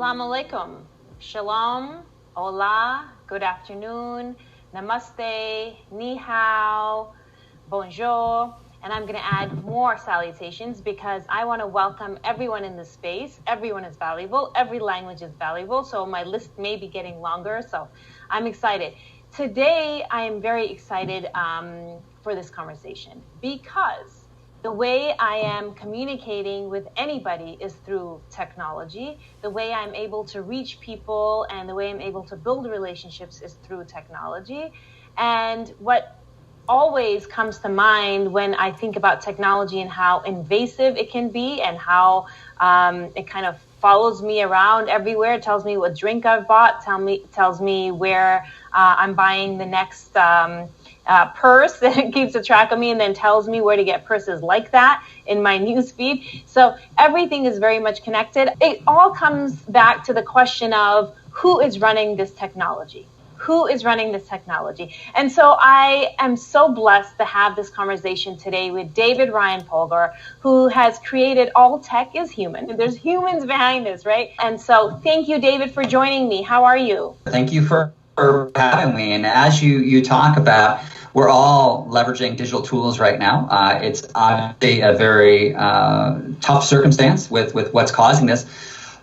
Assalamu alaikum. Shalom, hola, good afternoon, namaste, ni hao, bonjour. And I'm going to add more salutations because I want to welcome everyone in the space. Everyone is valuable. Every language is valuable. So my list may be getting longer. So I'm excited. Today, I am very excited for this conversation because the way I am communicating with anybody is through technology. The way I'm able to reach people and the way I'm able to build relationships is through technology. And what always comes to mind when I think about technology and how invasive it can be and how it kind of follows me around everywhere. It tells me what drink I've bought, tells me where I'm buying the next purse. It keeps a track of me and then tells me where to get purses like that in my newsfeed. So everything is very much connected. It all comes back to the question of who is running this technology. Who is running this technology? And so I am so blessed to have this conversation today with David Ryan Polgar, who has created All Tech is Human. There's humans behind this, right? And so thank you, David, for joining me. How are you? Thank you for having me. And as you talk about, we're all leveraging digital tools right now. It's obviously a very tough circumstance with what's causing this.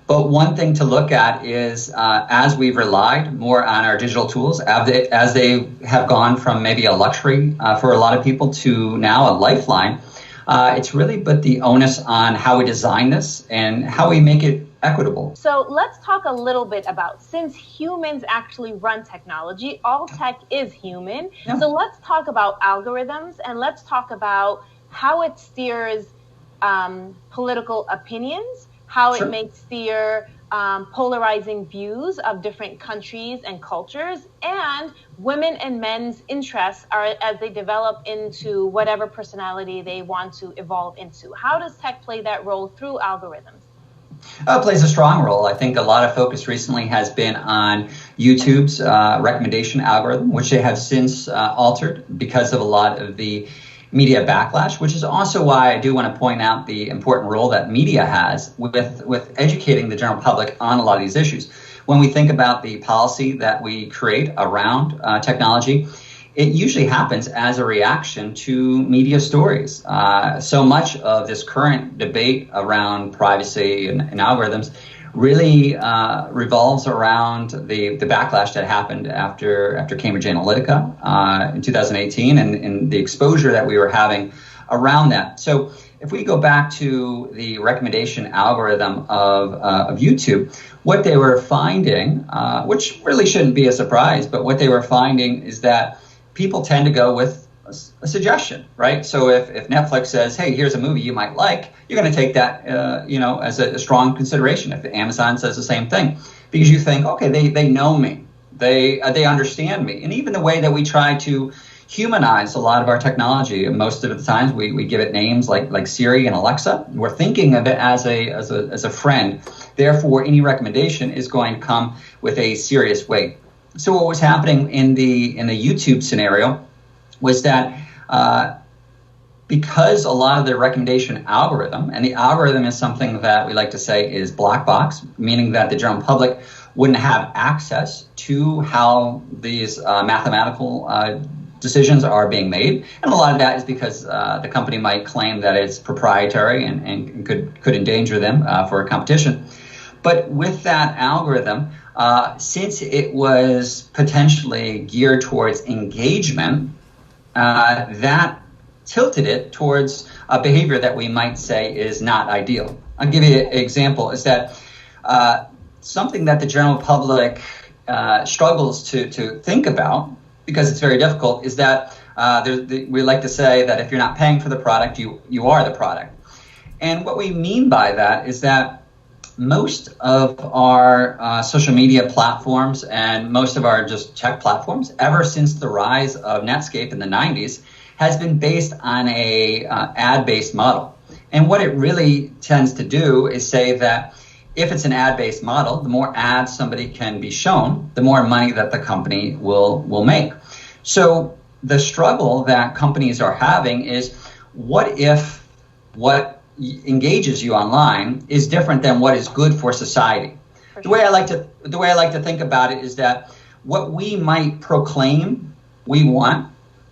But one thing to look at is as we've relied more on our digital tools, as they have gone from maybe a luxury for a lot of people to now a lifeline, it's really put the onus on how we design this and how we make it equitable. So let's talk a little bit about, since humans actually run technology, all tech is human. Yeah. So let's talk about algorithms and let's talk about how it steers political opinions, how Sure. it may steer polarizing views of different countries and cultures, and women and men's interests are as they develop into whatever personality they want to evolve into. How does tech play that role through algorithms? It plays a strong role. I think a lot of focus recently has been on YouTube's recommendation algorithm, which they have since altered because of a lot of the media backlash, which is also why I do want to point out the important role that media has with educating the general public on a lot of these issues. When we think about the policy that we create around technology, it usually happens as a reaction to media stories. So much of this current debate around privacy and algorithms really revolves around the backlash that happened after Cambridge Analytica in 2018 and the exposure that we were having around that. So if we go back to the recommendation algorithm of YouTube, what they were finding, which really shouldn't be a surprise, but what they were finding is that people tend to go with a suggestion, right? So if Netflix says, hey, here's a movie you might like, you're going to take that, as a strong consideration. If Amazon says the same thing, because you think, okay, they know me, they understand me. And even the way that we try to humanize a lot of our technology, most of the times we give it names like Siri and Alexa. We're thinking of it as a friend. Therefore, any recommendation is going to come with a serious weight. So what was happening in the YouTube scenario was that because a lot of the recommendation algorithm, and the algorithm is something that we like to say is black box, meaning that the general public wouldn't have access to how these mathematical decisions are being made. And a lot of that is because the company might claim that it's proprietary and could endanger them for a competition. But with that algorithm, since it was potentially geared towards engagement, that tilted it towards a behavior that we might say is not ideal. I'll give you an example, is that something that the general public struggles to think about, because it's very difficult, is that we like to say that if you're not paying for the product, you are the product. And what we mean by that is that most of our social media platforms and most of our just tech platforms, ever since the rise of Netscape in the 90s, has been based on a ad-based model. And what it really tends to do is say that if it's an ad-based model, the more ads somebody can be shown, the more money that the company will make. So the struggle that companies are having is, what if what engages you online is different than what is good for society? For The sure. way I like to think about it is that what we might proclaim we want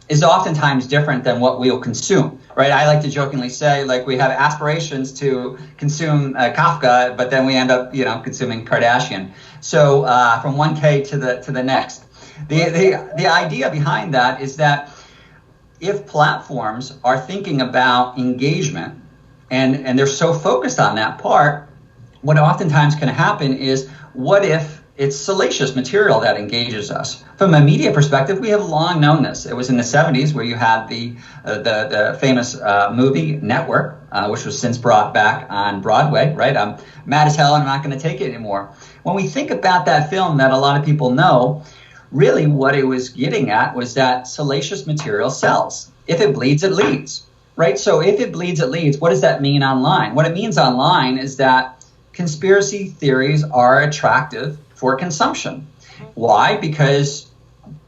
is oftentimes different than what we'll consume, right? I like to jokingly say, like, we have aspirations to consume Kafka, but then we end up, consuming Kardashian. So from one K to the next. The idea behind that is that if platforms are thinking about engagement and they're so focused on that part, what oftentimes can happen is, what if it's salacious material that engages us? From a media perspective, we have long known this. It was in the 70s where you had the famous movie Network, which was since brought back on Broadway, right? I'm mad as hell and I'm not going to take it anymore. When we think about that film that a lot of people know, really what it was getting at was that salacious material sells. If it bleeds, it leads, right? So if it bleeds, it leads. What does that mean online? What it means online is that conspiracy theories are attractive for consumption. Why? Because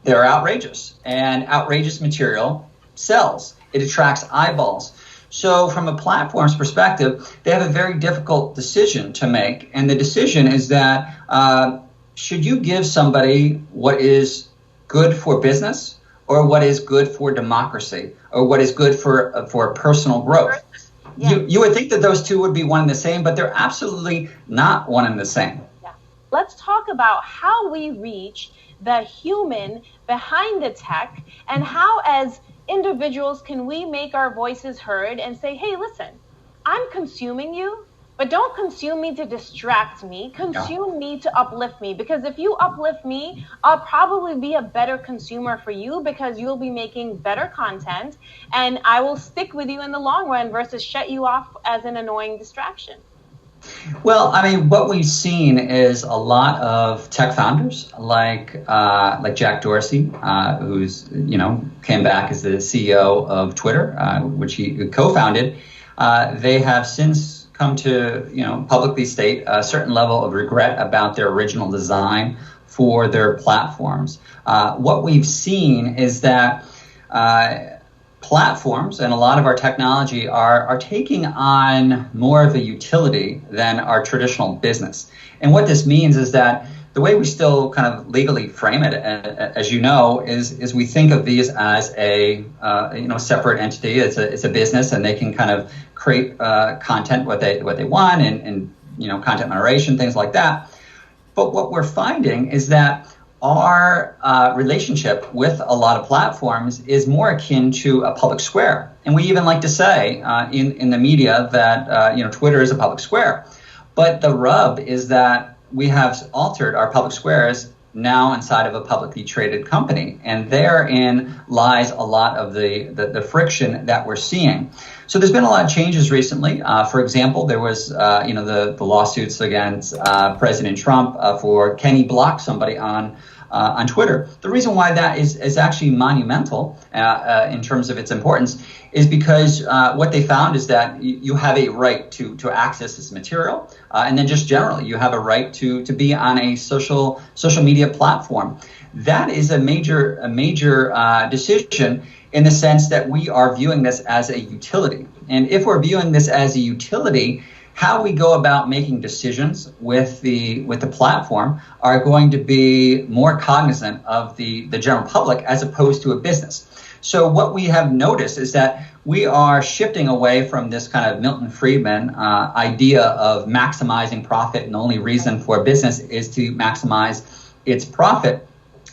they're outrageous, and outrageous material sells. It attracts eyeballs. So from a platform's perspective, they have a very difficult decision to make. And the decision is that should you give somebody what is good for business, or what is good for democracy, or what is good for personal growth? Yeah. You would think that those two would be one and the same, but they're absolutely not one and the same. Yeah. Let's talk about how we reach the human behind the tech, and how as individuals can we make our voices heard and say, hey, listen, I'm consuming you, but don't consume me to distract me. Consume me to uplift me. Because if you uplift me, I'll probably be a better consumer for you, because you'll be making better content, and I will stick with you in the long run versus shut you off as an annoying distraction. Well, I mean, what we've seen is a lot of tech founders like Jack Dorsey, who's came back as the CEO of Twitter, which he co-founded. They have since come to publicly state a certain level of regret about their original design for their platforms. What we've seen is that platforms and a lot of our technology are taking on more of a utility than our traditional business. And what this means is that the way we still kind of legally frame it, as you know, is we think of these as a separate entity. It's a business, and they can kind of create content what they want, and content moderation, things like that. But what we're finding is that our relationship with a lot of platforms is more akin to a public square. And we even like to say in the media that Twitter is a public square. But the rub is that we have altered our public squares now inside of a publicly traded company. And therein lies a lot of the friction that we're seeing. So there's been a lot of changes recently. For example, there was the lawsuits against President Trump for can he block somebody on Twitter. The reason why that is actually monumental in terms of its importance is because what they found is that you have a right to access this material, and then just generally you have a right to be on a social media platform. That is a major decision in the sense that we are viewing this as a utility. And if we're viewing this as a utility, how we go about making decisions with the platform are going to be more cognizant of the general public as opposed to a business. So what we have noticed is that we are shifting away from this kind of Milton Friedman idea of maximizing profit, and the only reason for business is to maximize its profit,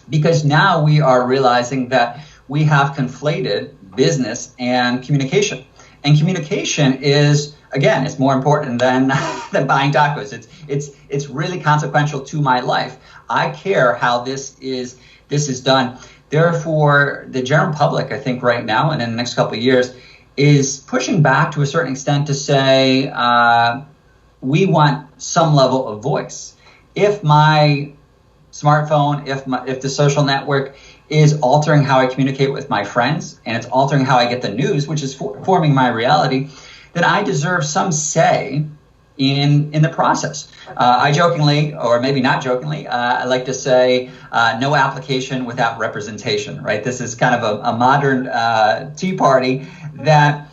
because now we are realizing that we have conflated business and communication. And communication is, again, it's more important than buying tacos. It's really consequential to my life. I care how this is done. Therefore, the general public, I think right now and in the next couple of years, is pushing back to a certain extent to say we want some level of voice. If my smartphone, if the social network is altering how I communicate with my friends, and it's altering how I get the news, which is forming my reality, then I deserve some say in the process. I jokingly, or maybe not jokingly, I like to say no application without representation, right? This is kind of a modern Tea Party that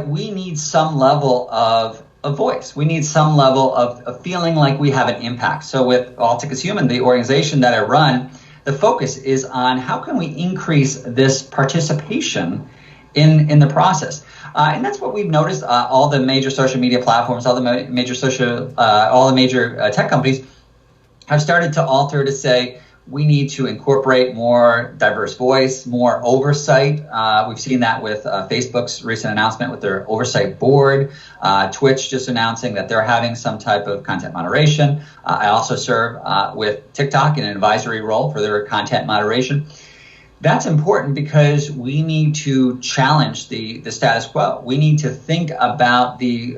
we need some level of of voice. We need some level of feeling like we have an impact. So with All Tech is Human, the organization that I run, the focus is on how can we increase this participation in the process. And that's what we've noticed. All the major social media platforms, all the major tech companies have started to alter to say, we need to incorporate more diverse voice, more oversight. We've seen that with Facebook's recent announcement with their oversight board. Twitch just announcing that they're having some type of content moderation. I also serve with TikTok in an advisory role for their content moderation. That's important because we need to challenge the status quo. We need to think about the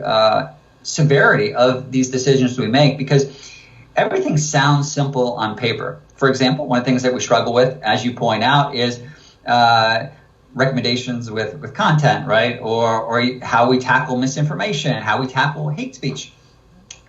severity of these decisions we make, because everything sounds simple on paper. For example, one of the things that we struggle with, as you point out, is recommendations with content, right? Or how we tackle misinformation, how we tackle hate speech.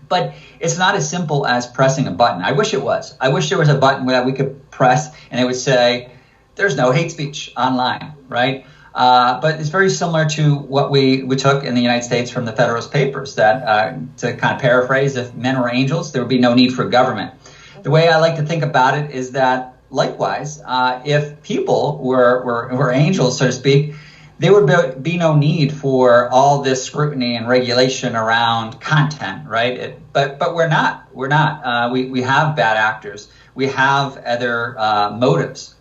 But it's not as simple as pressing a button. I wish it was. I wish there was a button that we could press and it would say, there's no hate speech online, right? But it's very similar to what we took in the United States from the Federalist Papers, that to kind of paraphrase, if men were angels, there would be no need for government. The way I like to think about it is that, likewise, if people were angels, so to speak, there would be no need for all this scrutiny and regulation around content, right? But we're not. We're not. We have bad actors. We have other motives.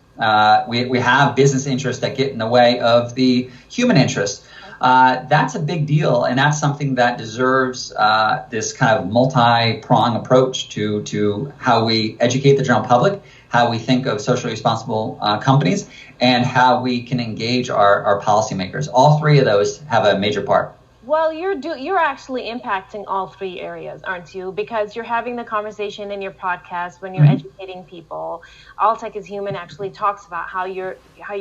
We have business interests that get in the way of the human interest. That's a big deal, and that's something that deserves this kind of multi-pronged approach to how we educate the general public, how we think of socially responsible companies, and how we can engage our policymakers. All three of those have a major part. Well, you're actually impacting all three areas, aren't you? Because you're having the conversation in your podcast when you're educating people. All Tech is Human actually talks about how you're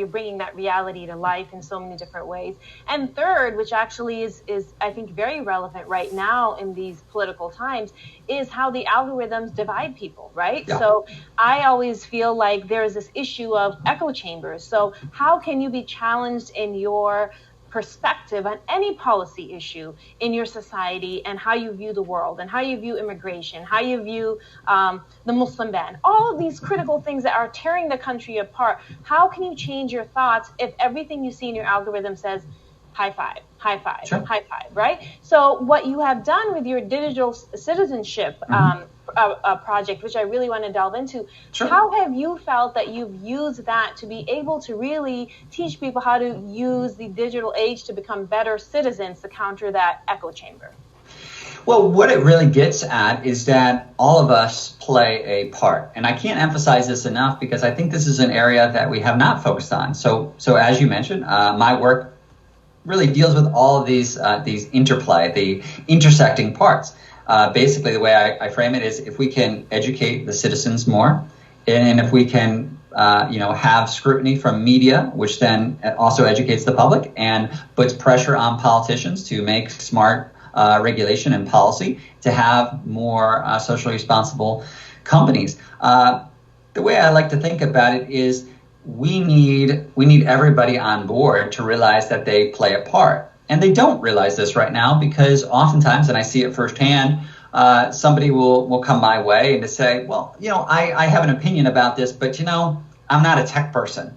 bringing that reality to life in so many different ways. And third, which actually is I think very relevant right now in these political times, is how the algorithms divide people, right? Yeah. So I always feel like there is this issue of echo chambers. So how can you be challenged in your perspective on any policy issue in your society, and how you view the world, and how you view immigration, how you view the Muslim ban, all of these critical things that are tearing the country apart? How can you change your thoughts if everything you see in your algorithm says high five, high five, sure, high five, right? So what you have done with your digital citizenship project, which I really want to delve into, sure, how have you felt that you've used that to be able to really teach people how to use the digital age to become better citizens to counter that echo chamber? Well, what it really gets at is that all of us play a part. And I can't emphasize this enough, because I think this is an area that we have not focused on. So as you mentioned, my work really deals with all of these interplay, the intersecting parts. Basically, the way I frame it is, if we can educate the citizens more, and if we can have scrutiny from media, which then also educates the public and puts pressure on politicians to make smart regulation and policy, to have more socially responsible companies. The way I like to think about it is, we need everybody on board to realize that they play a part. And they don't realize this right now, because oftentimes, and I see it firsthand, somebody will come my way and to say, well, I have an opinion about this, but I'm not a tech person.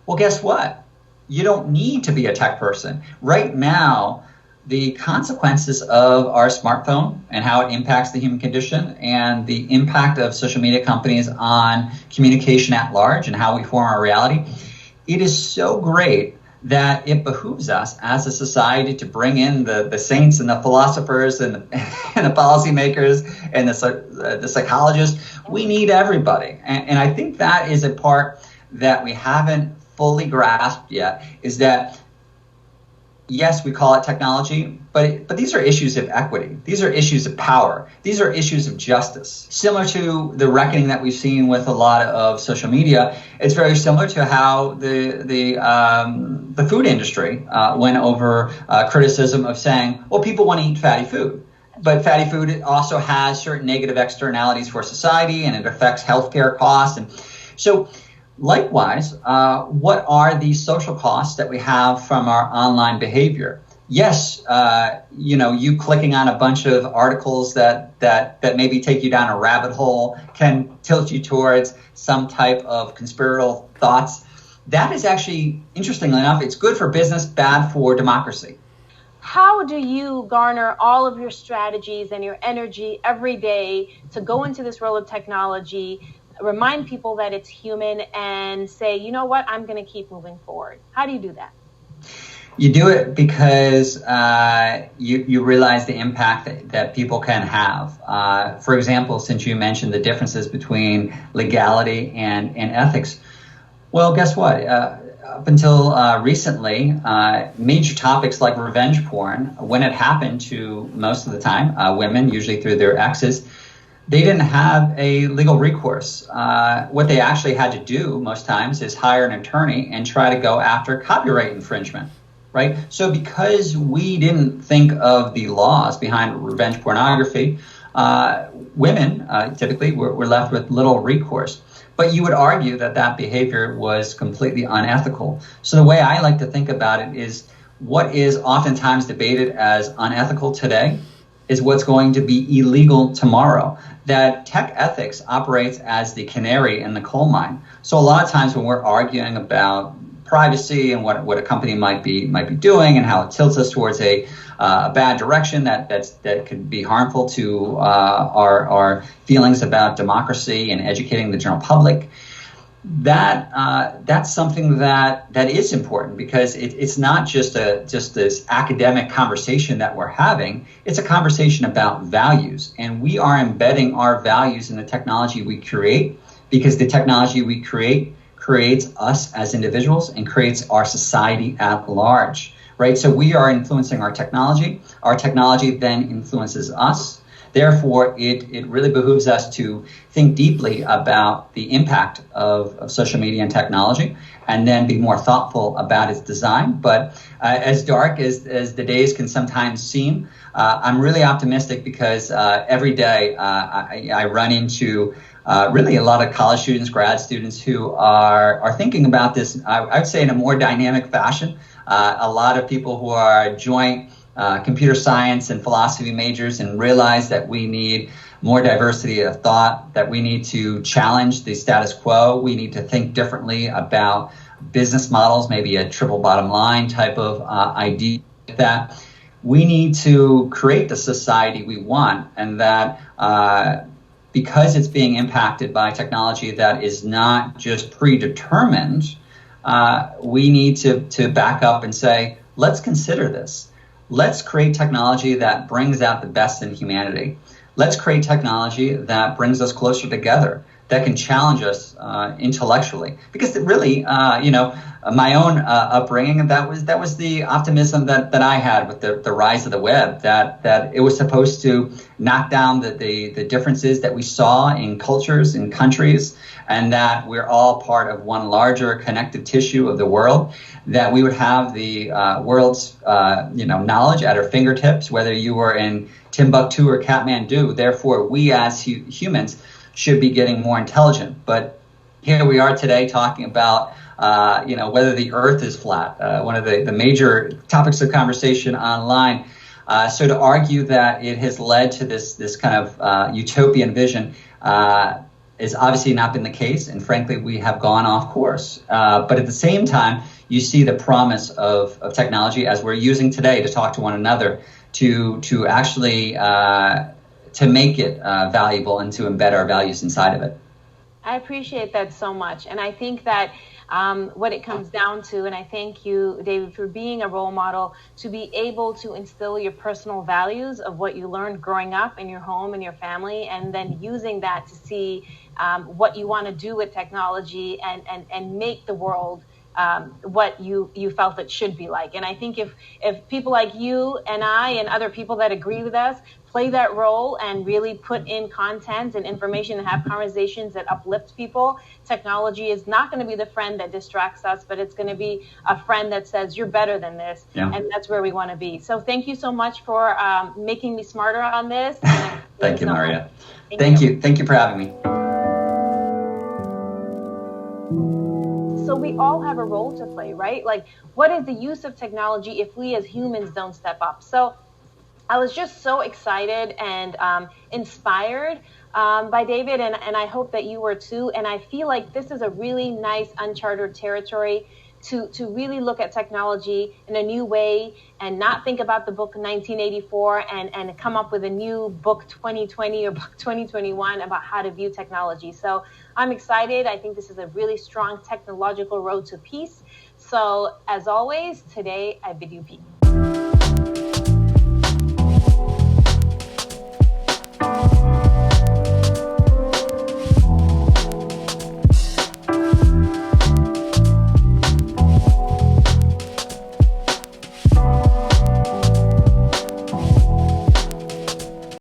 Well, guess what? You don't need to be a tech person. Right now, the consequences of our smartphone and how it impacts the human condition, and the impact of social media companies on communication at large and how we form our reality, it is so great that it behooves us as a society to bring in the saints and the philosophers and the policymakers and the psychologists. We need everybody. And I think that is a part that we haven't fully grasped yet, is that, yes, we call it technology, but these are issues of equity. These are issues of power. These are issues of justice. Similar to the reckoning that we've seen with a lot of social media, it's very similar to how the food industry went over criticism of saying, well, people want to eat fatty food. But fatty food also has certain negative externalities for society, and it affects healthcare costs. And so, likewise, what are the social costs that we have from our online behavior? yes, you clicking on a bunch of articles that maybe take you down a rabbit hole can tilt you towards some type of conspiratorial thoughts. That is actually, interestingly enough, it's good for business, bad for democracy. How do you garner all of your strategies and your energy every day to go into this role of technology, remind people that it's human, and say, you know what, I'm going to keep moving forward? How do you do that? You do it because you realize the impact that people can have. For example, since you mentioned the differences between legality and ethics, well, guess what? Up until recently, major topics like revenge porn, when it happened to most of the time women, usually through their exes, they didn't have a legal recourse. What they actually had to do most times is hire an attorney and try to go after copyright infringement, right? So because we didn't think of the laws behind revenge pornography, women typically were left with little recourse. But you would argue that behavior was completely unethical. So the way I like to think about it is what is oftentimes debated as unethical today is what's going to be illegal tomorrow. That tech ethics operates as the canary in the coal mine. So a lot of times when we're arguing about privacy and what a company might be doing and how it tilts us towards a bad direction that could be harmful to our feelings about democracy and educating the general public, that's something that is important, because it's not just this academic conversation that we're having. It's a conversation about values, and we are embedding our values in the technology we create, because the technology we create creates us as individuals and creates our society at large, right? So we are influencing our technology then influences us. Therefore, it really behooves us to think deeply about the impact of social media and technology, and then be more thoughtful about its design. But as dark as the days can sometimes seem, I'm really optimistic, because every day I run into really a lot of college students, grad students who are thinking about this, I would say, in a more dynamic fashion. A lot of people who are joint computer science and philosophy majors and realize that we need more diversity of thought, that we need to challenge the status quo. We need to think differently about business models, maybe a triple bottom line type of idea, that we need to create the society we want, and that because it's being impacted by technology that is not just predetermined, we need to back up and say, let's consider this. Let's create technology that brings out the best in humanity. Let's create technology that brings us closer together, that can challenge us intellectually. Because really, my own upbringing, that was the optimism that I had with the rise of the web, that it was supposed to knock down the differences that we saw in cultures and countries, and that we're all part of one larger connective tissue of the world, that we would have the world's knowledge at our fingertips, whether you were in Timbuktu or Kathmandu. Therefore, we as humans should be getting more intelligent. But here we are today talking about whether the earth is flat, one of the major topics of conversation online. So to argue that it has led to this kind of utopian vision has obviously not been the case, and frankly, we have gone off course. But at the same time, you see the promise of technology as we're using today to talk to one another, to actually to make it valuable and to embed our values inside of it. I appreciate that so much. And I think that what it comes down to, and I thank you, David, for being a role model, to be able to instill your personal values of what you learned growing up in your home and your family, and then using that to see what you want to do with technology and make the world what you felt it should be like. And I think if people like you and I and other people that agree with us play that role and really put in content and information and have conversations that uplift people, technology is not going to be the friend that distracts us, but it's going to be a friend that says, you're better than this. Yeah. And that's where we want to be. So thank you so much for making me smarter on this. Thank you, Maaria. Thank you. Thank you for having me. So we all have a role to play, right? Like, what is the use of technology if we as humans don't step up? So I was just so excited and inspired by David, and I hope that you were too. And I feel like this is a really nice uncharted territory to really look at technology in a new way and not think about the book 1984 and come up with a new book 2020 or book 2021 about how to view technology. So I'm excited. I think this is a really strong technological road to peace. So as always, today I bid you peace.